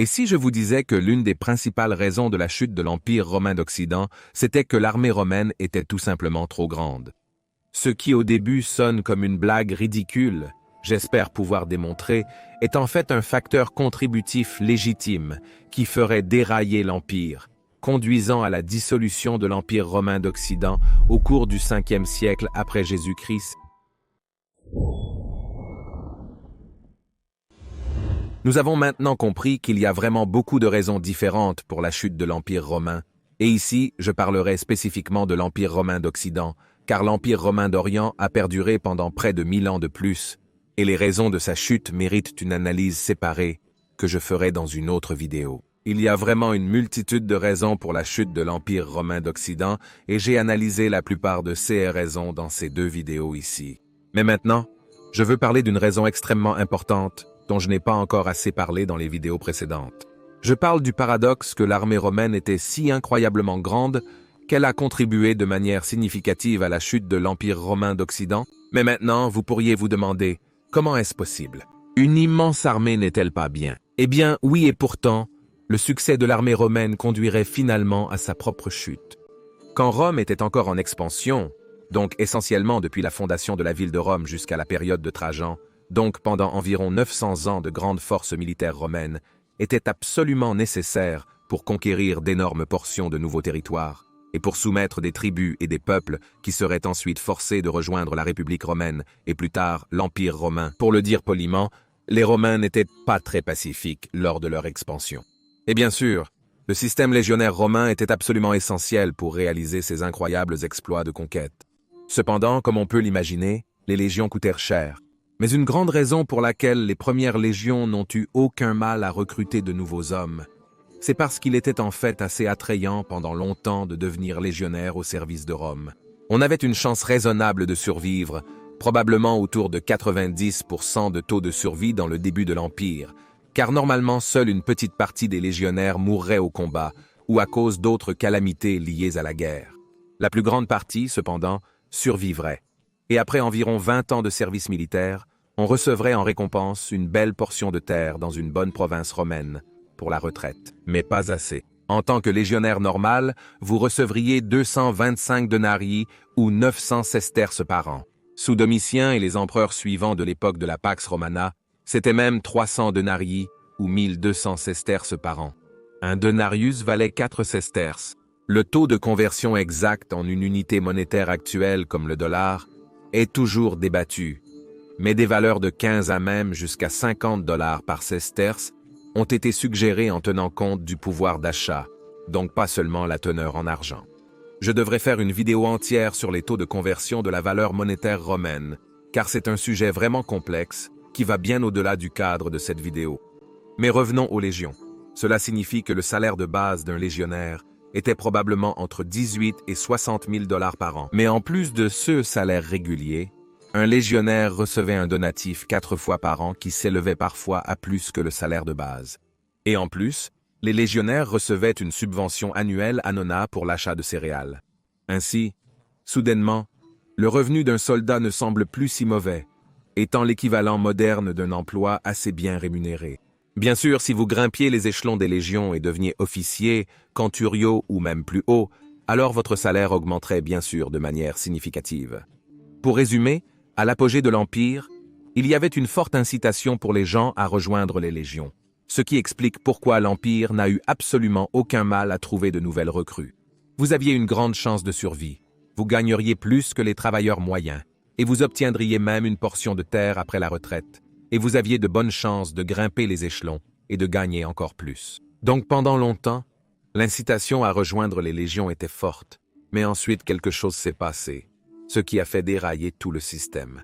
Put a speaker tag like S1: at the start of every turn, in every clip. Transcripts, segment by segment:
S1: Et si je vous disais que l'une des principales raisons de la chute de l'Empire romain d'Occident, c'était que l'armée romaine était tout simplement trop grande. Ce qui au début sonne comme une blague ridicule, j'espère pouvoir démontrer, est en fait un facteur contributif légitime qui ferait dérailler l'Empire, conduisant à la dissolution de l'Empire romain d'Occident au cours du 5e siècle après Jésus-Christ. Nous avons maintenant compris qu'il y a vraiment beaucoup de raisons différentes pour la chute de l'Empire romain, et ici je parlerai spécifiquement de l'Empire romain d'Occident, car l'Empire romain d'Orient a perduré pendant près de 1000 ans de plus, et les raisons de sa chute méritent une analyse séparée que je ferai dans une autre vidéo. Il y a vraiment une multitude de raisons pour la chute de l'Empire romain d'Occident, et j'ai analysé la plupart de ces raisons dans ces 2 vidéos ici. Mais maintenant, je veux parler d'une raison extrêmement importante dont je n'ai pas encore assez parlé dans les vidéos précédentes. Je parle du paradoxe que l'armée romaine était si incroyablement grande qu'elle a contribué de manière significative à la chute de l'Empire romain d'Occident. Mais maintenant, vous pourriez vous demander, comment est-ce possible? Une immense armée n'est-elle pas bien? Eh bien, oui, et pourtant, le succès de l'armée romaine conduirait finalement à sa propre chute. Quand Rome était encore en expansion, donc essentiellement depuis la fondation de la ville de Rome jusqu'à la période de Trajan, donc pendant environ 900 ans de grandes forces militaires romaines, était absolument nécessaire pour conquérir d'énormes portions de nouveaux territoires et pour soumettre des tribus et des peuples qui seraient ensuite forcés de rejoindre la République romaine et plus tard l'Empire romain. Pour le dire poliment, les Romains n'étaient pas très pacifiques lors de leur expansion. Et bien sûr, le système légionnaire romain était absolument essentiel pour réaliser ces incroyables exploits de conquête. Cependant, comme on peut l'imaginer, les légions coûtèrent cher. Mais une grande raison pour laquelle les premières légions n'ont eu aucun mal à recruter de nouveaux hommes, c'est parce qu'il était en fait assez attrayant pendant longtemps de devenir légionnaire au service de Rome. On avait une chance raisonnable de survivre, probablement autour de 90% de taux de survie dans le début de l'Empire, car normalement seule une petite partie des légionnaires mourrait au combat ou à cause d'autres calamités liées à la guerre. La plus grande partie, cependant, survivrait. Et après environ 20 ans de service militaire, on recevrait en récompense une belle portion de terre dans une bonne province romaine pour la retraite. Mais pas assez. En tant que légionnaire normal, vous recevriez 225 denarii ou 900 sesterces par an. Sous Domitien et les empereurs suivants de l'époque de la Pax Romana, c'était même 300 denarii ou 1200 sesterces par an. Un denarius valait 4 sesterces. Le taux de conversion exact en une unité monétaire actuelle comme le dollar est toujours débattu, mais des valeurs de 15 à même jusqu'à 50 $ par sesterce ont été suggérées en tenant compte du pouvoir d'achat, donc pas seulement la teneur en argent. Je devrais faire une vidéo entière sur les taux de conversion de la valeur monétaire romaine, car c'est un sujet vraiment complexe qui va bien au-delà du cadre de cette vidéo. Mais revenons aux légions. Cela signifie que le salaire de base d'un légionnaire était probablement entre 18 et 60 000 $ par an. Mais en plus de ce salaire régulier, un légionnaire recevait un donatif 4 fois par an qui s'élevait parfois à plus que le salaire de base. Et en plus, les légionnaires recevaient une subvention annuelle à Nona pour l'achat de céréales. Ainsi, soudainement, le revenu d'un soldat ne semble plus si mauvais, étant l'équivalent moderne d'un emploi assez bien rémunéré. Bien sûr, si vous grimpiez les échelons des légions et deveniez officier, centurio ou même plus haut, alors votre salaire augmenterait bien sûr de manière significative. Pour résumer, à l'apogée de l'Empire, il y avait une forte incitation pour les gens à rejoindre les légions, ce qui explique pourquoi l'Empire n'a eu absolument aucun mal à trouver de nouvelles recrues. Vous aviez une grande chance de survie, vous gagneriez plus que les travailleurs moyens, et vous obtiendriez même une portion de terre après la retraite, et vous aviez de bonnes chances de grimper les échelons et de gagner encore plus. Donc pendant longtemps, l'incitation à rejoindre les légions était forte, mais ensuite quelque chose s'est passé, ce qui a fait dérailler tout le système.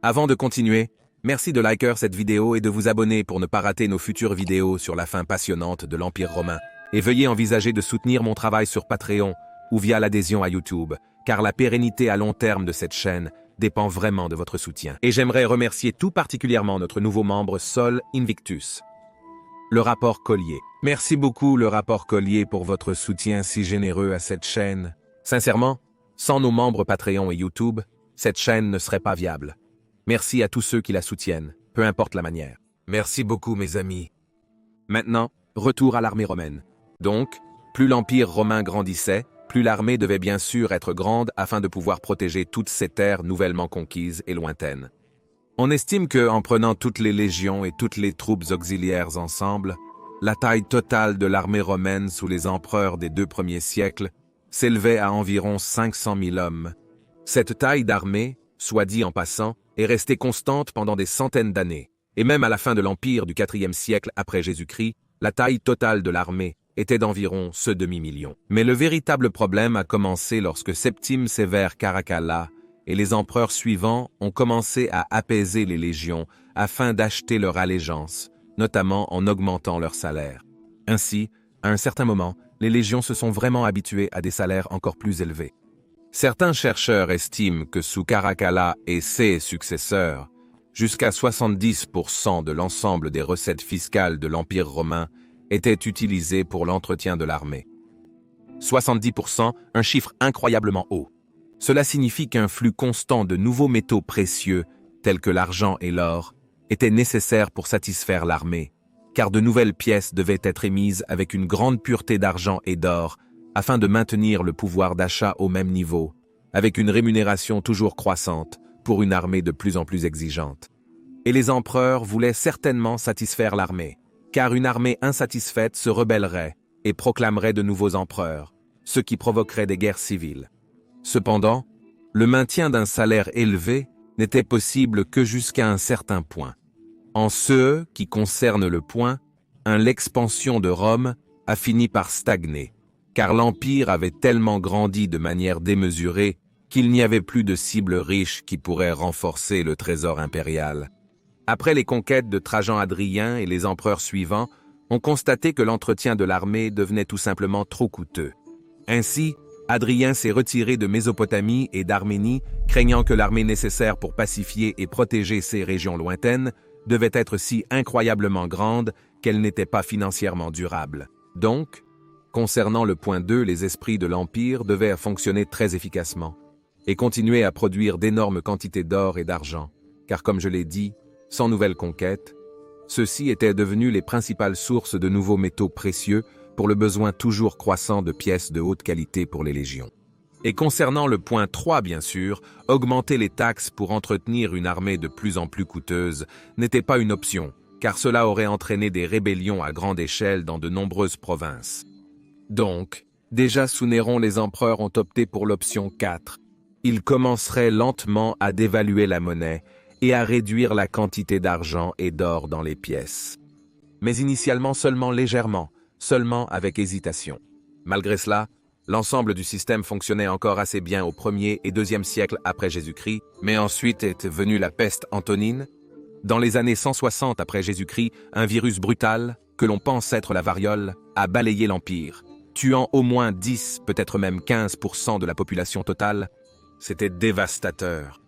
S1: Avant de continuer, merci de liker cette vidéo et de vous abonner pour ne pas rater nos futures vidéos sur la fin passionnante de l'Empire romain. Et veuillez envisager de soutenir mon travail sur Patreon ou via l'adhésion à YouTube, car la pérennité à long terme de cette chaîne dépend vraiment de votre soutien. Et j'aimerais remercier tout particulièrement notre nouveau membre Sol Invictus. Le rapport Collier. Merci beaucoup le rapport Collier pour votre soutien si généreux à cette chaîne. Sincèrement, sans nos membres Patreon et YouTube, cette chaîne ne serait pas viable. Merci à tous ceux qui la soutiennent, peu importe la manière. Merci beaucoup mes amis. Maintenant, Retour à l'armée romaine. Donc, plus l'Empire romain grandissait, plus l'armée devait bien sûr être grande afin de pouvoir protéger toutes ces terres nouvellement conquises et lointaines. On estime que, en prenant toutes les légions et toutes les troupes auxiliaires ensemble, la taille totale de l'armée romaine sous les empereurs des 2 premiers siècles s'élevait à environ 500 000 hommes. Cette taille d'armée, soit dit en passant, est restée constante pendant des centaines d'années, et même à la fin de l'Empire du IVe siècle après Jésus-Christ, la taille totale de l'armée était d'environ ce demi-million. Mais le véritable problème a commencé lorsque Septime Sévère Caracalla et les empereurs suivants ont commencé à apaiser les légions afin d'acheter leur allégeance, notamment en augmentant leur salaire. Ainsi, à un certain moment, les légions se sont vraiment habituées à des salaires encore plus élevés. Certains chercheurs estiment que sous Caracalla et ses successeurs, jusqu'à 70% de l'ensemble des recettes fiscales de l'Empire romain étaient utilisées pour l'entretien de l'armée. 70%, un chiffre incroyablement haut. Cela signifie qu'un flux constant de nouveaux métaux précieux, tels que l'argent et l'or, était nécessaire pour satisfaire l'armée, car de nouvelles pièces devaient être émises avec une grande pureté d'argent et d'or, afin de maintenir le pouvoir d'achat au même niveau, avec une rémunération toujours croissante pour une armée de plus en plus exigeante. Et les empereurs voulaient certainement satisfaire l'armée, car une armée insatisfaite se rebellerait et proclamerait de nouveaux empereurs, ce qui provoquerait des guerres civiles. Cependant, le maintien d'un salaire élevé n'était possible que jusqu'à un certain point. En ce qui concerne le point, l'expansion de Rome a fini par stagner, car l'Empire avait tellement grandi de manière démesurée qu'il n'y avait plus de cibles riches qui pourraient renforcer le trésor impérial. Après les conquêtes de Trajan Hadrien et les empereurs suivants, on constatait que l'entretien de l'armée devenait tout simplement trop coûteux. Ainsi, Hadrien s'est retiré de Mésopotamie et d'Arménie, craignant que l'armée nécessaire pour pacifier et protéger ces régions lointaines devait être si incroyablement grande qu'elle n'était pas financièrement durable. Donc, concernant le point 2, les esprits de l'Empire devaient fonctionner très efficacement et continuer à produire d'énormes quantités d'or et d'argent, car comme je l'ai dit, sans nouvelle conquête, ceux-ci étaient devenus les principales sources de nouveaux métaux précieux pour le besoin toujours croissant de pièces de haute qualité pour les légions. Et concernant le point 3, bien sûr, augmenter les taxes pour entretenir une armée de plus en plus coûteuse n'était pas une option, car cela aurait entraîné des rébellions à grande échelle dans de nombreuses provinces. Donc, déjà sous Néron, les empereurs ont opté pour l'option 4. Ils commenceraient lentement à dévaluer la monnaie et à réduire la quantité d'argent et d'or dans les pièces. Mais initialement seulement légèrement, seulement avec hésitation. Malgré cela, l'ensemble du système fonctionnait encore assez bien au 1er et 2e siècle après Jésus-Christ, mais ensuite est venue la peste antonine. Dans les années 160 après Jésus-Christ, un virus brutal, que l'on pense être la variole, a balayé l'Empire, tuant au moins 10, peut-être même 15% de la population totale. C'était dévastateur.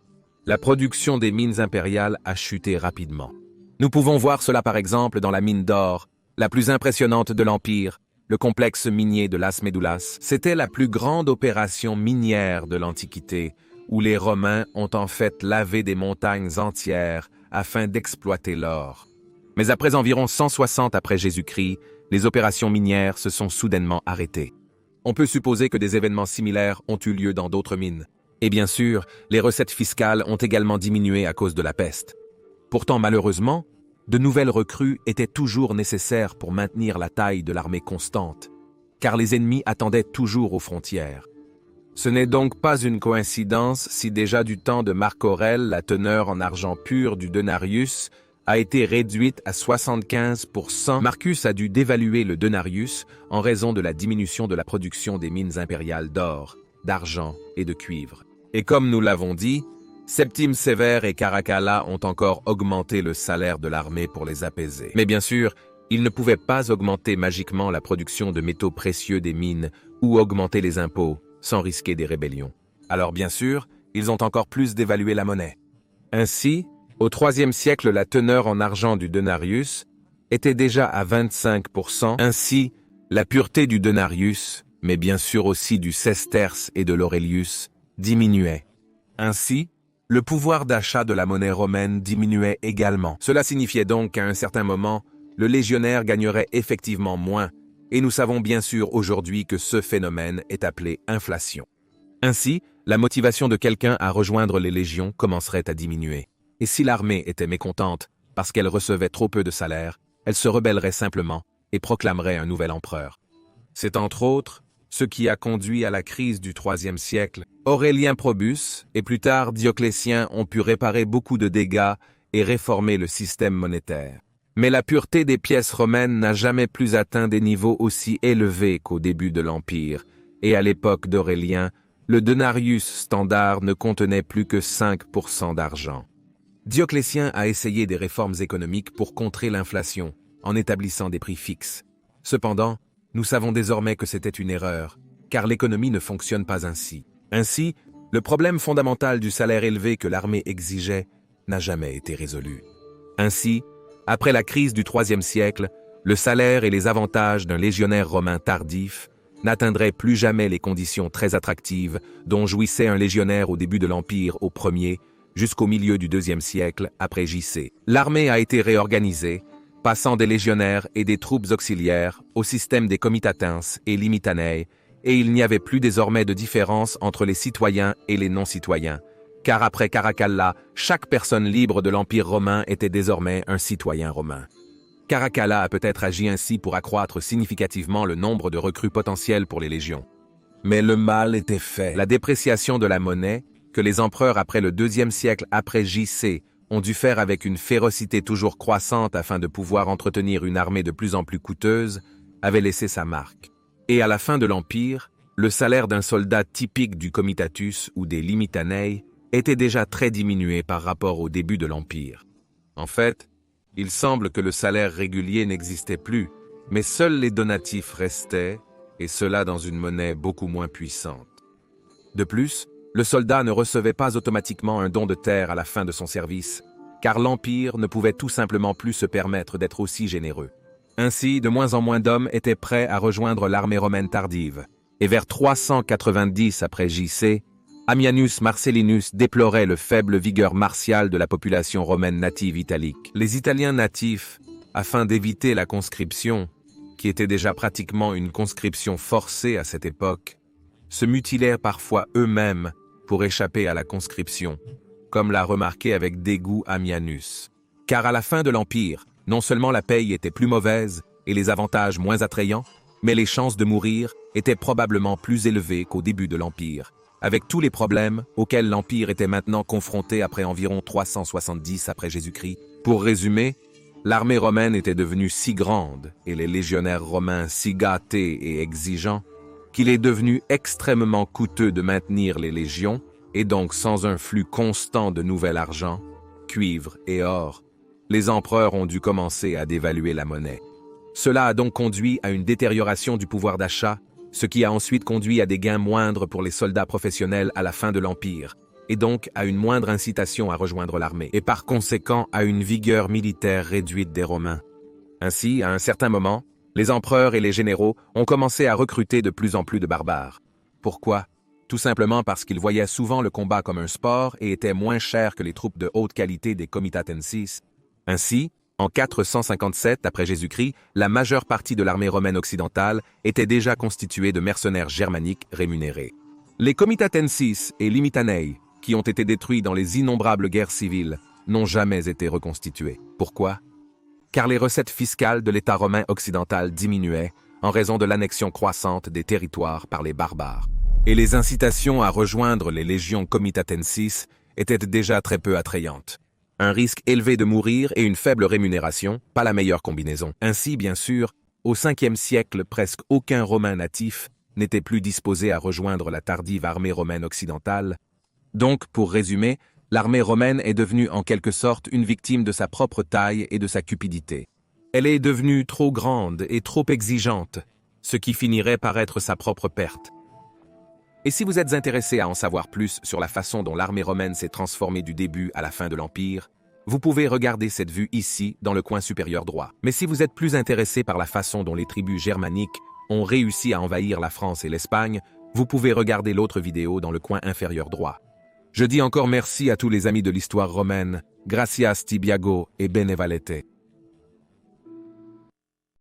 S1: La production des mines impériales a chuté rapidement. Nous pouvons voir cela par exemple dans la mine d'or, la plus impressionnante de l'Empire, le complexe minier de Las Médulas. C'était la plus grande opération minière de l'Antiquité, où les Romains ont en fait lavé des montagnes entières afin d'exploiter l'or. Mais après environ 160 après Jésus-Christ, les opérations minières se sont soudainement arrêtées. On peut supposer que des événements similaires ont eu lieu dans d'autres mines. Et bien sûr, les recettes fiscales ont également diminué à cause de la peste. Pourtant, malheureusement, de nouvelles recrues étaient toujours nécessaires pour maintenir la taille de l'armée constante, car les ennemis attendaient toujours aux frontières. Ce n'est donc pas une coïncidence si déjà du temps de Marc Aurèle, la teneur en argent pur du denarius a été réduite à 75%. Marcus a dû dévaluer le denarius en raison de la diminution de la production des mines impériales d'or, d'argent et de cuivre. Et comme nous l'avons dit, Septime Sévère et Caracalla ont encore augmenté le salaire de l'armée pour les apaiser. Mais bien sûr, ils ne pouvaient pas augmenter magiquement la production de métaux précieux des mines ou augmenter les impôts sans risquer des rébellions. Alors bien sûr, ils ont encore plus dévalué la monnaie. Ainsi, au IIIe siècle, la teneur en argent du denarius était déjà à 25%. Ainsi, la pureté du denarius, mais bien sûr aussi du sesterce et de l'Aurelius, diminuait. Ainsi, le pouvoir d'achat de la monnaie romaine diminuait également. Cela signifiait donc qu'à un certain moment, le légionnaire gagnerait effectivement moins, et nous savons bien sûr aujourd'hui que ce phénomène est appelé inflation. Ainsi, la motivation de quelqu'un à rejoindre les légions commencerait à diminuer. Et si l'armée était mécontente parce qu'elle recevait trop peu de salaire, elle se rebellerait simplement et proclamerait un nouvel empereur. C'est entre autres ce qui a conduit à la crise du IIIe siècle. Aurélien Probus et plus tard Dioclétien ont pu réparer beaucoup de dégâts et réformer le système monétaire. Mais la pureté des pièces romaines n'a jamais plus atteint des niveaux aussi élevés qu'au début de l'Empire, et à l'époque d'Aurélien, le denarius standard ne contenait plus que 5% d'argent. Dioclétien a essayé des réformes économiques pour contrer l'inflation, en établissant des prix fixes. Cependant, nous savons désormais que c'était une erreur, car l'économie ne fonctionne pas ainsi. Ainsi, le problème fondamental du salaire élevé que l'armée exigeait n'a jamais été résolu. Ainsi, après la crise du IIIe siècle, le salaire et les avantages d'un légionnaire romain tardif n'atteindraient plus jamais les conditions très attractives dont jouissait un légionnaire au début de l'Empire au 1er jusqu'au milieu du IIe siècle après JC. L'armée a été réorganisée, passant des légionnaires et des troupes auxiliaires au système des comitatens et limitanei, et il n'y avait plus désormais de différence entre les citoyens et les non-citoyens, car après Caracalla, chaque personne libre de l'Empire romain était désormais un citoyen romain. Caracalla a peut-être agi ainsi pour accroître significativement le nombre de recrues potentielles pour les légions. Mais le mal était fait. La dépréciation de la monnaie, que les empereurs après le IIe siècle après JC ont dû faire avec une férocité toujours croissante afin de pouvoir entretenir une armée de plus en plus coûteuse, avait laissé sa marque. Et à la fin de l'Empire, le salaire d'un soldat typique du comitatus ou des limitanei était déjà très diminué par rapport au début de l'Empire. En fait, il semble que le salaire régulier n'existait plus, mais seuls les donatifs restaient, et cela dans une monnaie beaucoup moins puissante. De plus, le soldat ne recevait pas automatiquement un don de terre à la fin de son service, car l'Empire ne pouvait tout simplement plus se permettre d'être aussi généreux. Ainsi, de moins en moins d'hommes étaient prêts à rejoindre l'armée romaine tardive, et vers 390 après JC, Ammianus Marcellinus déplorait le faible vigueur martiale de la population romaine native italique. Les Italiens natifs, afin d'éviter la conscription, qui était déjà pratiquement une conscription forcée à cette époque, se mutilèrent parfois eux-mêmes pour échapper à la conscription, comme l'a remarqué avec dégoût Ammianus. Car à la fin de l'Empire, non seulement la paye était plus mauvaise et les avantages moins attrayants, mais les chances de mourir étaient probablement plus élevées qu'au début de l'Empire, avec tous les problèmes auxquels l'Empire était maintenant confronté après environ 370 après Jésus-Christ. Pour résumer, l'armée romaine était devenue si grande et les légionnaires romains si gâtés et exigeants qu'il est devenu extrêmement coûteux de maintenir les légions et donc sans un flux constant de nouvel argent, cuivre et or, les empereurs ont dû commencer à dévaluer la monnaie. Cela a donc conduit à une détérioration du pouvoir d'achat, ce qui a ensuite conduit à des gains moindres pour les soldats professionnels à la fin de l'Empire, et donc à une moindre incitation à rejoindre l'armée, et par conséquent à une vigueur militaire réduite des Romains. Ainsi, à un certain moment, les empereurs et les généraux ont commencé à recruter de plus en plus de barbares. Pourquoi ? Tout simplement parce qu'ils voyaient souvent le combat comme un sport et étaient moins chers que les troupes de haute qualité des comitatensis. Ainsi, en 457 après Jésus-Christ, la majeure partie de l'armée romaine occidentale était déjà constituée de mercenaires germaniques rémunérés. Les comitatensis et limitanei, qui ont été détruits dans les innombrables guerres civiles, n'ont jamais été reconstitués. Pourquoi ? Car les recettes fiscales de l'État romain occidental diminuaient en raison de l'annexion croissante des territoires par les barbares. Et les incitations à rejoindre les légions comitatensis étaient déjà très peu attrayantes. Un risque élevé de mourir et une faible rémunération, pas la meilleure combinaison. Ainsi, bien sûr, au 5e siècle, presque aucun Romain natif n'était plus disposé à rejoindre la tardive armée romaine occidentale. Donc, pour résumer, l'armée romaine est devenue en quelque sorte une victime de sa propre taille et de sa cupidité. Elle est devenue trop grande et trop exigeante, ce qui finirait par être sa propre perte. Et si vous êtes intéressé à en savoir plus sur la façon dont l'armée romaine s'est transformée du début à la fin de l'Empire, vous pouvez regarder cette vue ici, dans le coin supérieur droit. Mais si vous êtes plus intéressé par la façon dont les tribus germaniques ont réussi à envahir la France et l'Espagne, vous pouvez regarder l'autre vidéo dans le coin inférieur droit. Je dis encore merci à tous les amis de l'histoire romaine, gracias Tibiago et bene valete.